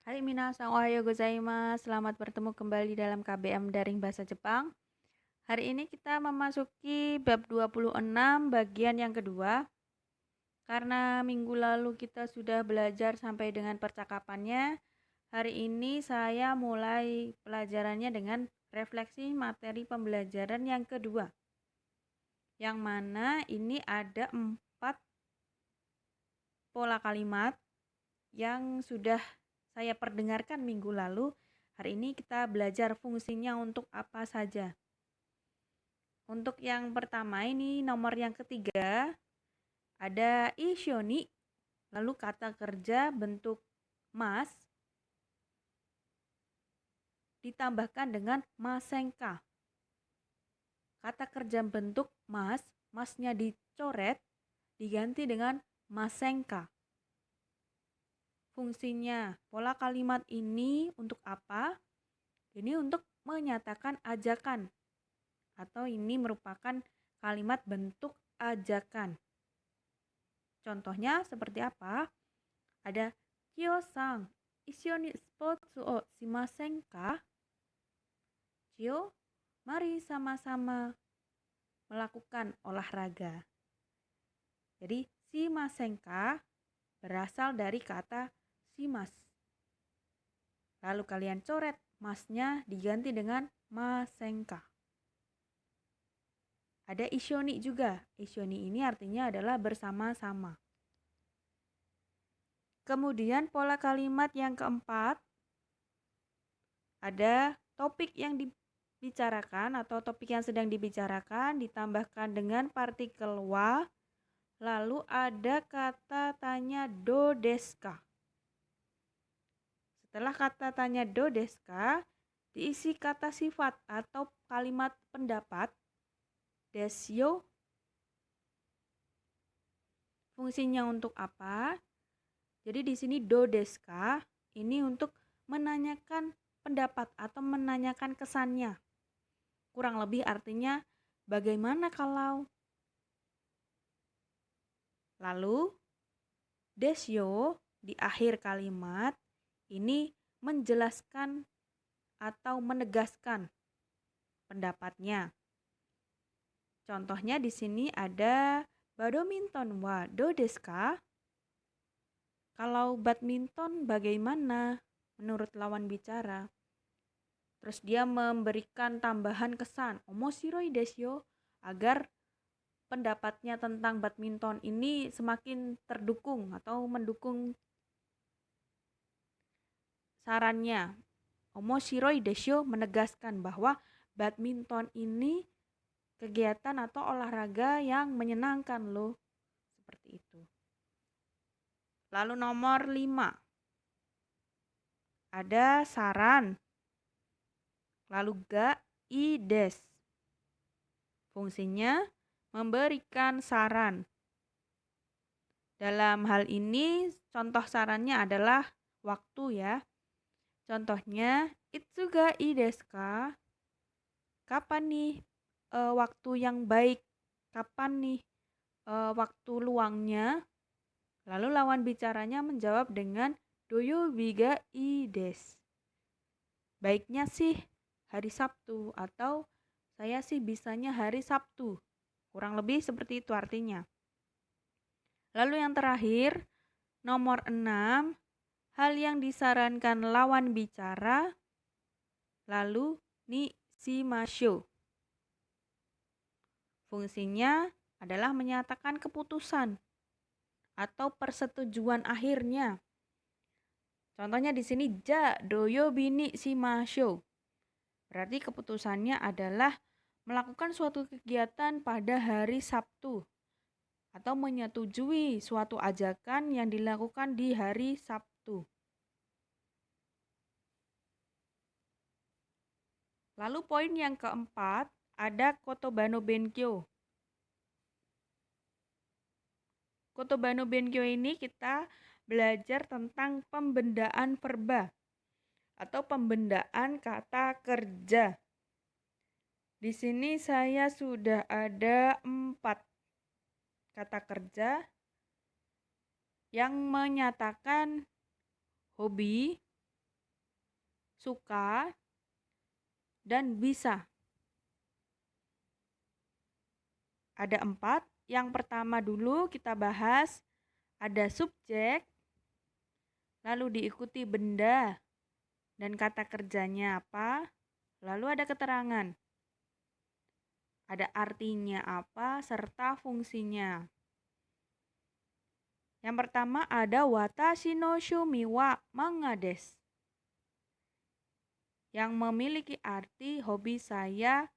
Hai minasan, ohayo gozaimasu. Selamat bertemu kembali dalam KBM Daring Bahasa Jepang. Hari ini kita memasuki bab 26 bagian yang kedua. Karena minggu lalu kita sudah belajar sampai dengan percakapannya, hari ini saya mulai pelajarannya dengan refleksi materi pembelajaran yang kedua. Yang mana ini ada 4 pola kalimat yang sudah saya perdengarkan minggu lalu. Hari ini kita belajar fungsinya untuk apa saja. Untuk yang pertama ini nomor yang ketiga ada ishoni, lalu kata kerja bentuk mas ditambahkan dengan masenka. Kata kerja bentuk mas, masnya dicoret diganti dengan masenka. Fungsinya pola kalimat ini untuk apa? Ini untuk menyatakan ajakan, atau ini merupakan kalimat bentuk ajakan. Contohnya seperti apa? Ada Chiyo-san, ishou ni spotsu o shimasen ka? Chiyo, mari sama-sama melakukan olahraga. Jadi shimasen ka berasal dari kata shimas. Lalu kalian coret masnya diganti dengan masenka. Ada ishoni juga. Ishoni ini artinya adalah bersama-sama. Kemudian pola kalimat yang keempat, ada topik yang dibicarakan atau topik yang sedang dibicarakan ditambahkan dengan partikel wa, lalu ada kata tanya do desu ka. Setelah kata tanya do desu ka, diisi kata sifat atau kalimat pendapat desu. Fungsinya untuk apa? Jadi di sini do desu ka ini untuk menanyakan pendapat atau menanyakan kesannya. Kurang lebih artinya bagaimana kalau. Lalu desu di akhir kalimat ini menjelaskan atau menegaskan pendapatnya. Contohnya di sini ada badminton wa do desu ka? Kalau badminton bagaimana menurut lawan bicara? Terus dia memberikan tambahan kesan omoshiroi desu yo, agar pendapatnya tentang badminton ini semakin terdukung atau mendukung sarannya. Omoshiroi desu yo menegaskan bahwa badminton ini kegiatan atau olahraga yang menyenangkan loh. Seperti itu. Lalu nomor 5. Ada saran. Lalu ga i desu. Fungsinya memberikan saran. Dalam hal ini contoh sarannya adalah waktu ya. Contohnya itsu ga ii desu ka? Kapan nih waktu yang baik? Kapan nih waktu luangnya? Lalu lawan bicaranya menjawab dengan doyoubi ga ii desu. Baiknya sih hari Sabtu, atau saya sih bisanya hari Sabtu. Kurang lebih seperti itu artinya. Lalu yang terakhir, nomor 6, hal yang disarankan lawan bicara, lalu ni shimashou. Fungsinya adalah menyatakan keputusan atau persetujuan akhirnya. Contohnya di sini ja doyobi ni shimashou. Berarti keputusannya adalah melakukan suatu kegiatan pada hari Sabtu atau menyetujui suatu ajakan yang dilakukan di hari Sabtu. Lalu poin yang keempat ada kotobano benkyo. Kotobano benkyo ini kita belajar tentang pembendaan verba atau pembendaan kata kerja. Di sini saya sudah ada 4 kata kerja yang menyatakan hobi, suka, dan bisa. Ada 4. Yang pertama dulu kita bahas, ada subjek, lalu diikuti benda dan kata kerjanya apa, lalu ada keterangan. Ada artinya apa serta fungsinya. Yang pertama ada watashi no shumi wa manga desu, yang memiliki arti hobi saya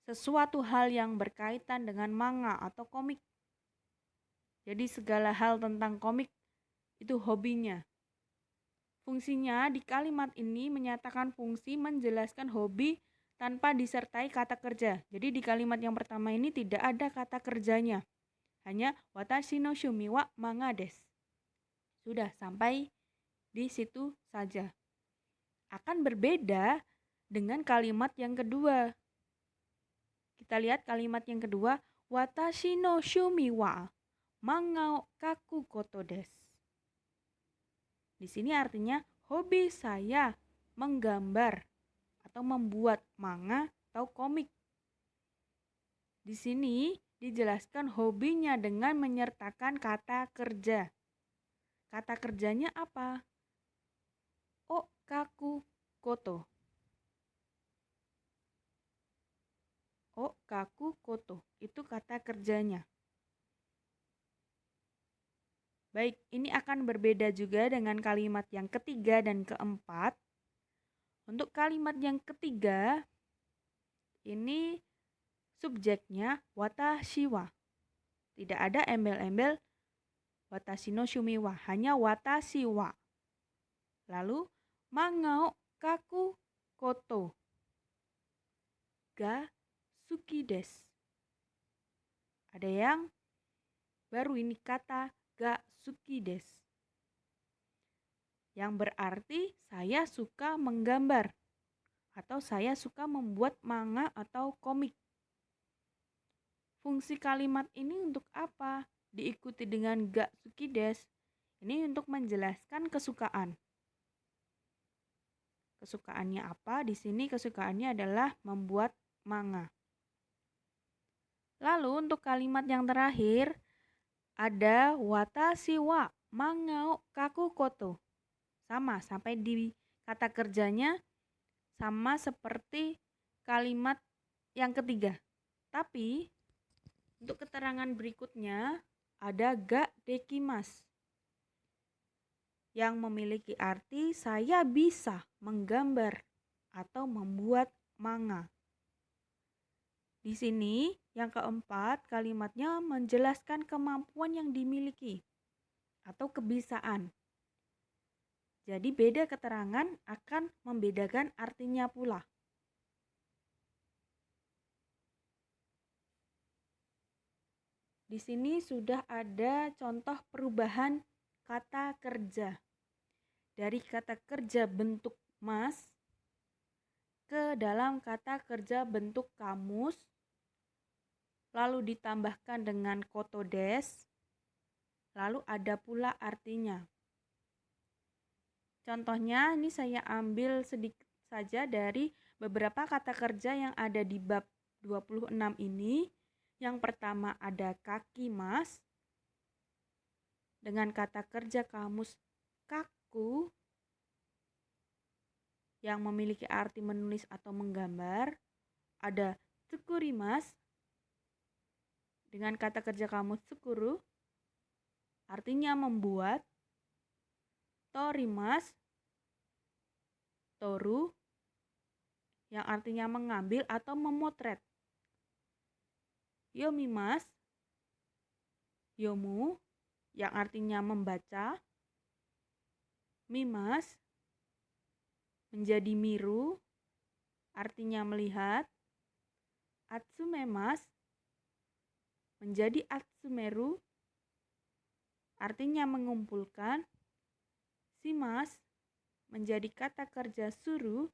sesuatu hal yang berkaitan dengan manga atau komik. Jadi segala hal tentang komik itu hobinya. Fungsinya di kalimat ini menyatakan fungsi menjelaskan hobi tanpa disertai kata kerja. Jadi di kalimat yang pertama ini tidak ada kata kerjanya. Hanya watashi no shumi wa manga desu. Sudah sampai di situ saja. Akan berbeda dengan kalimat yang kedua. Kita lihat kalimat yang kedua, watashi no shumi wa manga kaku koto desu. Di sini artinya hobi saya menggambar atau membuat manga atau komik. Di sini dijelaskan hobinya dengan menyertakan kata kerja. Kata kerjanya apa? O kaku koto. O kaku koto. Itu kata kerjanya. Baik, ini akan berbeda juga dengan kalimat yang ketiga dan keempat. Untuk kalimat yang ketiga, ini subjeknya watashi wa. Tidak ada embel-embel watashi no shumi wa, hanya watashi wa. Lalu manga kaku koto ga suki desu. Ada yang baru ini kata ga suki desu, yang berarti saya suka menggambar atau saya suka membuat manga atau komik. Fungsi kalimat ini untuk apa? Diikuti dengan ga suki desu. Ini untuk menjelaskan kesukaan. Kesukaannya apa? Di sini kesukaannya adalah membuat manga. Lalu untuk kalimat yang terakhir ada watashi wa manga kaku koto. Sama sampai di kata kerjanya sama seperti kalimat yang ketiga. Tapi untuk keterangan berikutnya ada ga dekimasu, yang memiliki arti saya bisa menggambar atau membuat manga. Di sini yang keempat kalimatnya menjelaskan kemampuan yang dimiliki atau kebisaan. Jadi beda keterangan akan membedakan artinya pula. Di sini sudah ada contoh perubahan kata kerja. Dari kata kerja bentuk mas ke dalam kata kerja bentuk kamus, lalu ditambahkan dengan koto desu, lalu ada pula artinya. Contohnya ini saya ambil sedikit saja dari beberapa kata kerja yang ada di bab 26 ini. Yang pertama ada kaki mas dengan kata kerja kamus kaku yang memiliki arti menulis atau menggambar. Ada tsukurimasu dengan kata kerja kamus tsukuru artinya membuat. Torimasu, toru yang artinya mengambil atau memotret. Yomimasu, yomu yang artinya membaca. Mimasu menjadi miru artinya melihat. Atsumemasu menjadi atsumeru artinya mengumpulkan. Shimasu menjadi kata kerja suruh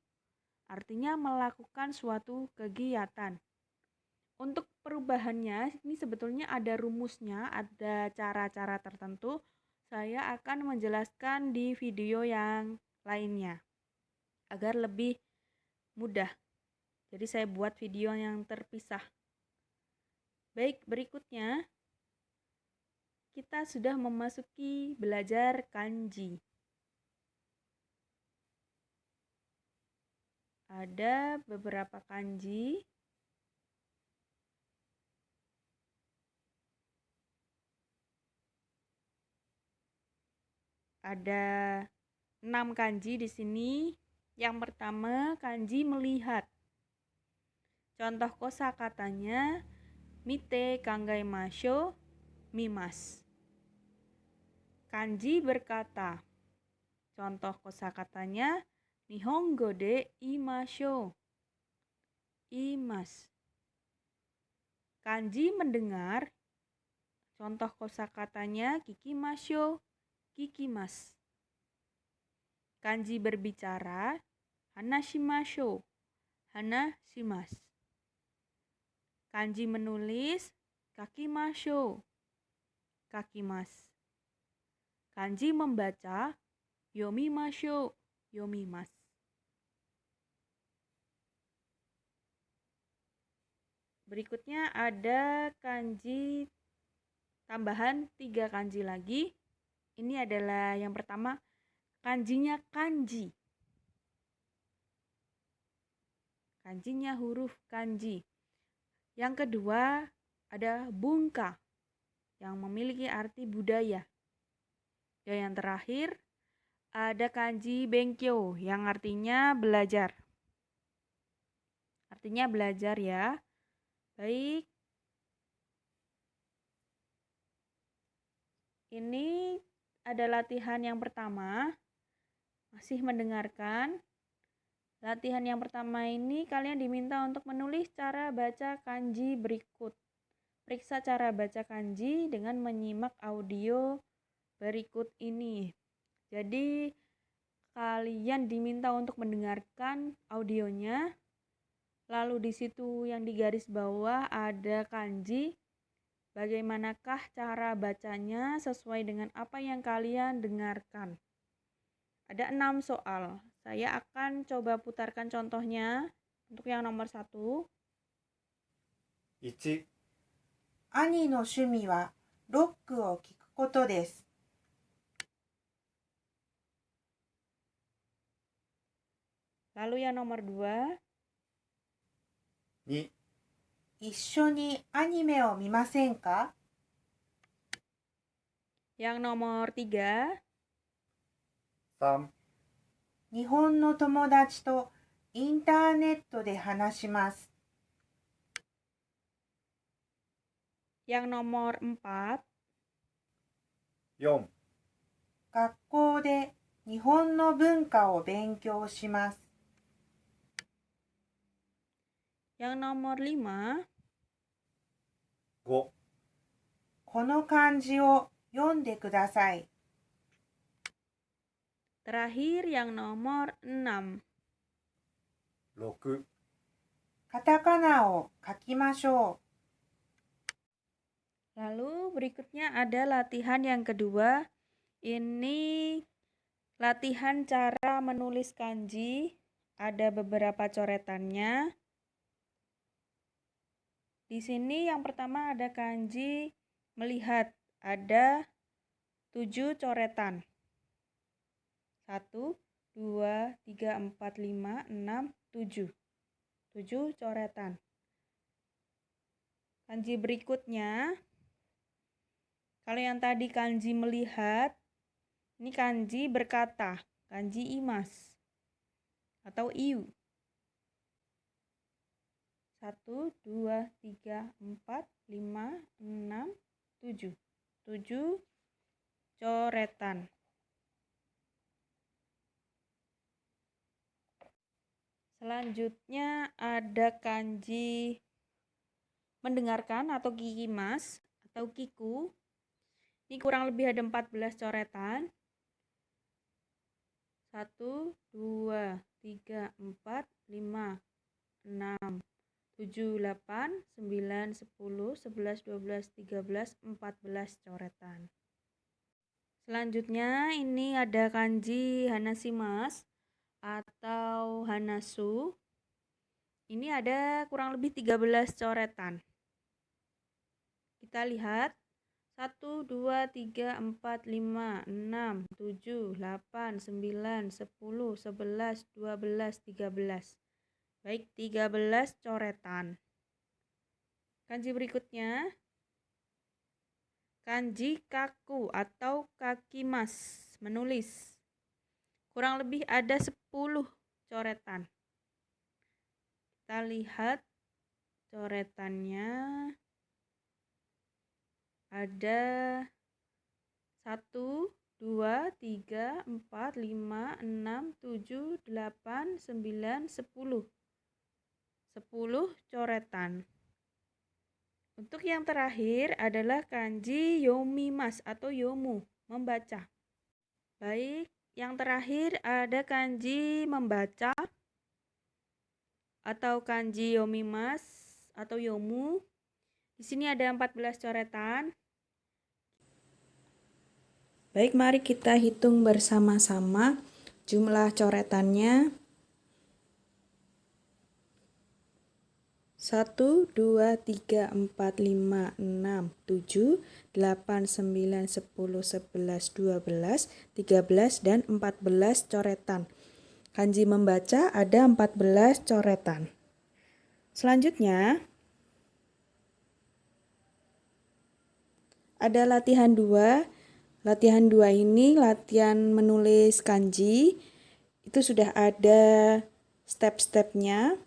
artinya melakukan suatu kegiatan. Untuk perubahannya ini sebetulnya ada rumusnya, ada cara-cara tertentu. Saya akan menjelaskan di video yang lainnya. agar lebih mudah. Jadi saya buat video yang terpisah. Baik, berikutnya kita sudah memasuki belajar kanji. Ada beberapa kanji. Ada 6 kanji di sini. Yang pertama, kanji melihat. Contoh kosakatanya mite kangaimasho mimas. Kanji berkata. Contoh kosakatanya Nihongo de imasho. Imas. Kanji mendengar. Contoh kosakatanya kikimasho. Kikimas. Kanji berbicara. Hanashimasho. Hanashimas. Kanji menulis. Kakimasho. Kakimas. Kanji membaca. Yomimasho. Yomimas. Berikutnya ada kanji tambahan 3 kanji lagi. Ini adalah yang pertama, kanjinya kanji. Kanjinya huruf kanji. Yang kedua ada bunka yang memiliki arti budaya. Dan yang terakhir ada kanji benkyo yang artinya belajar. Artinya belajar ya. Baik. Ini ada latihan yang pertama. Masih mendengarkan. Latihan yang pertama ini kalian diminta untuk menulis cara baca kanji berikut. Periksa cara baca kanji dengan menyimak audio berikut ini. Jadi kalian diminta untuk mendengarkan audionya. Lalu di situ yang di garis bawah ada kanji. Bagaimanakah cara bacanya sesuai dengan apa yang kalian dengarkan. Ada 6 soal. Saya akan coba putarkan contohnya. Untuk yang nomor 1. 1. 兄の趣味はロックを聴くことです。Lalu yang nomor 2. 2. 一緒にアニメを見ませんか? Yang nomor 3. 3. 日本の友達とインターネットで話します。Yang nomor 4. 4. 学校で日本の文化を勉強します。Yang nomor 5. 5. この漢字を読んでください。Terakhir yang nomor 6. 6. カタカナを書きましょう。Lalu berikutnya ada latihan yang kedua. Ini latihan cara menulis kanji. Ada beberapa coretannya. Di sini yang pertama ada kanji melihat. Ada 7 coretan. 1, 2, 3, 4, 5, 6, 7. 7 coretan. Kanji berikutnya. Kalau yang tadi kanji melihat, ini kanji berkata. Kanji imas. Atau iu. 1, 2, 3, 4, 5, 6, 7. 7 coretan. Selanjutnya ada kanji mendengarkan atau kikimas atau kiku. Ini kurang lebih ada 14 coretan. 1, 2, 3, 4, 5, 6, 7, 8, 9, 10, 11, 12, 13, 14 coretan. Selanjutnya ini ada kanji hanashimas atau hanasu. Ini ada kurang lebih 13 coretan. Kita lihat 1, 2, 3, 4, 5, 6, 7, 8, 9, 10, 11, 12, 13. Baik, 13 coretan. Kanji berikutnya, kanji kaku atau kakimas, menulis. Kurang lebih ada 10 coretan. Kita lihat coretannya. Ada 1, 2, 3, 4, 5, 6, 7, 8, 9, 10. 10 coretan. Untuk yang terakhir adalah kanji yomimas atau yomu, membaca. Baik, yang terakhir ada kanji membaca atau kanji yomimas atau yomu. Di sini ada 14 coretan. Baik, mari kita hitung bersama-sama jumlah coretannya. 1, 2, 3, 4, 5, 6, 7, 8, 9, 10, 11, 12, 13, dan 14 coretan. Kanji membaca ada 14 coretan. Selanjutnya, ada latihan 2. Latihan 2 ini latihan menulis kanji. Itu sudah ada step-stepnya.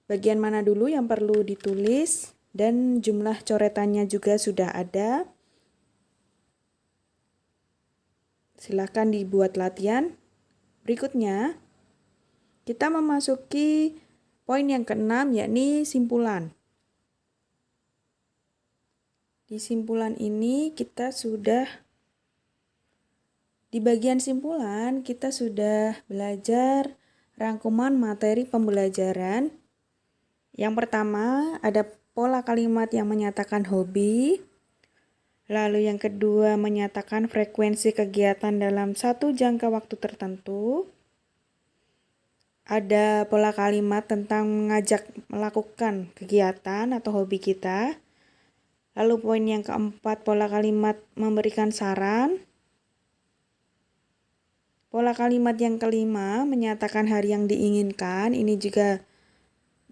Bagian mana dulu yang perlu ditulis dan jumlah coretannya juga sudah ada. Silakan dibuat latihan. Berikutnya, kita memasuki poin yang ke-6, yakni simpulan. Di simpulan ini di bagian simpulan kita sudah belajar rangkuman materi pembelajaran. Yang pertama ada pola kalimat yang menyatakan hobi. Lalu yang kedua menyatakan frekuensi kegiatan dalam satu jangka waktu tertentu. Ada pola kalimat tentang mengajak melakukan kegiatan atau hobi kita. Lalu poin yang keempat, pola kalimat memberikan saran. Pola kalimat yang kelima menyatakan hari yang diinginkan. Ini juga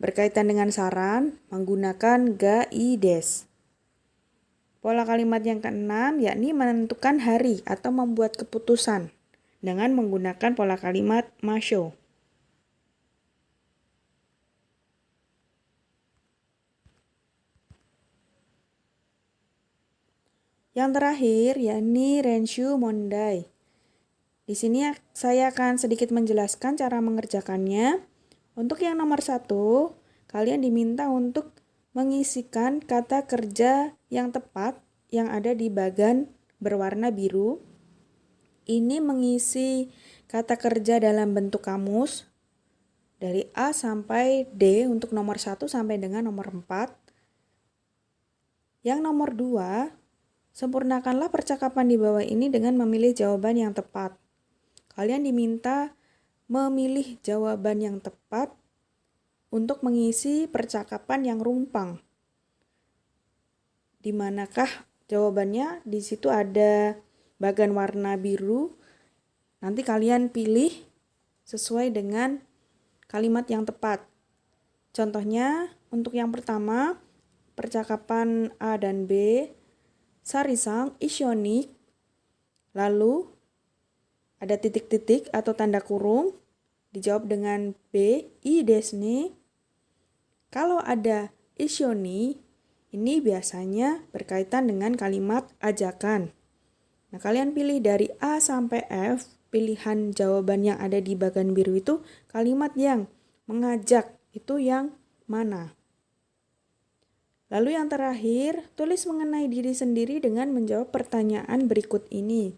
berkaitan dengan saran menggunakan ga ides. Pola kalimat yang keenam yakni menentukan hari atau membuat keputusan dengan menggunakan pola kalimat masho. Yang terakhir yakni renshu mondai. Di sini saya akan sedikit menjelaskan cara mengerjakannya. Untuk yang nomor 1, kalian diminta untuk mengisikan kata kerja yang tepat yang ada di bagan berwarna biru. Ini mengisi kata kerja dalam bentuk kamus dari A sampai D untuk nomor 1 sampai dengan nomor 4. Yang nomor 2, sempurnakanlah percakapan di bawah ini dengan memilih jawaban yang tepat. Kalian diminta memilih jawaban yang tepat untuk mengisi percakapan yang rumpang. Di manakah jawabannya? Di situ ada bagan warna biru. Nanti kalian pilih sesuai dengan kalimat yang tepat. Contohnya, untuk yang pertama, percakapan A dan B, Sarisang ishoni, lalu ada titik-titik atau tanda kurung, dijawab dengan B, i desne. Kalau ada ishoni, ini biasanya berkaitan dengan kalimat ajakan. Nah, kalian pilih dari A sampai F, pilihan jawaban yang ada di bagan biru itu kalimat yang mengajak, itu yang mana? Lalu yang terakhir, tulis mengenai diri sendiri dengan menjawab pertanyaan berikut ini.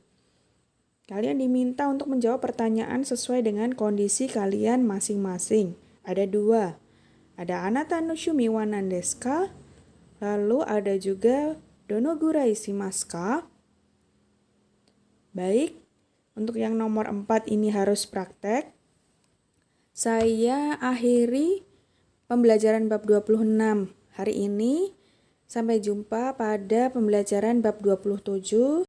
Kalian diminta untuk menjawab pertanyaan sesuai dengan kondisi kalian masing-masing. Ada 2. Ada anata no shumi wa nan desu ka? Lalu ada juga dono gurai shimasu ka? Baik, untuk yang nomor 4 ini harus praktek. saya akhiri pembelajaran bab 26 hari ini. Sampai jumpa pada pembelajaran bab 27.